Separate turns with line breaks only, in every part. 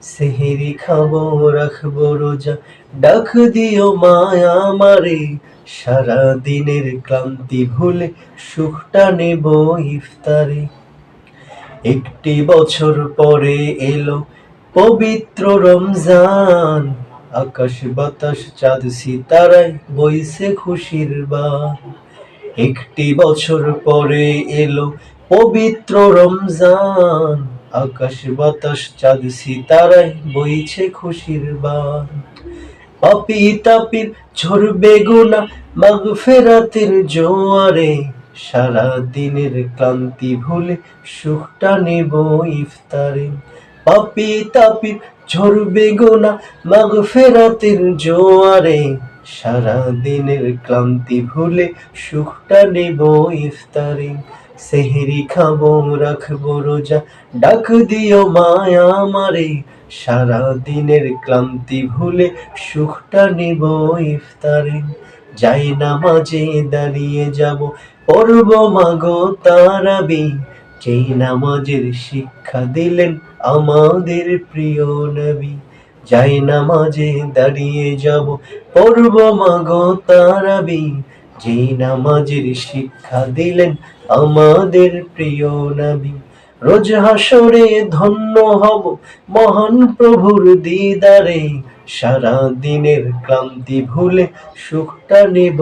সেহেরি খাবো রাখবো রোজা, ডাক দিও মায়া আমারে, সারা দিনের ক্লান্তি ভুলে সুখটা নেব ইফতারে। একটি বছর পরে এলো পবিত্র রমজান, আকাশ বাতাস চাঁদ সিতারায় বইছে খুশির বান। একটি বছর পরে এলো পবিত্র রমজান, আকাশ বাতাস চাঁদ সিতারায় বইছে খুশির বান। পাপী তাপির ঝরবে গুনাহ মাগফিরাতের জোয়ারে, সারা দিনের ক্লান্তি ভুলে সুখটা নেব ইফতারে। পাপী তাপির ঝরবে গুনাহ মাগফিরাতের জোয়ারে, সারা দিনের ক্লান্তি ভুলে সুখটা নেব ইফতারে। সেহরি খাবো রাখবো রোজা, ডাক দিও মায়া আমারে, সারা দিনের ক্লান্তি ভুলে সুখটা নেব ইফতারে। যাই নামাজে দাঁড়িয়ে যাব, পড়ব মাগো তারাবি, যেই নামাজের শিক্ষা দিলেন আমাদের প্রিয় নবী। যাই নামাজে দাঁড়িয়ে যাব, পড়ব মাগো তারাবি, যেই নামাজের শিক্ষা দিলেন আমাদের প্রিয় নবী। রোজ হাসরে ধন্য হব মহান প্রভুর দিদারে, সারা দিনের ক্লান্তি ভুলে সুখটা নেব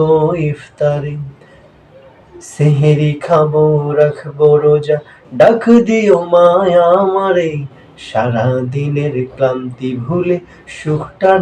ইফতারে। সেহেরি খাবো রাখবো রোজা, ডাক দিও মায়া আমারে, সারা দিনের ক্লান্তি ভুলে সুখটা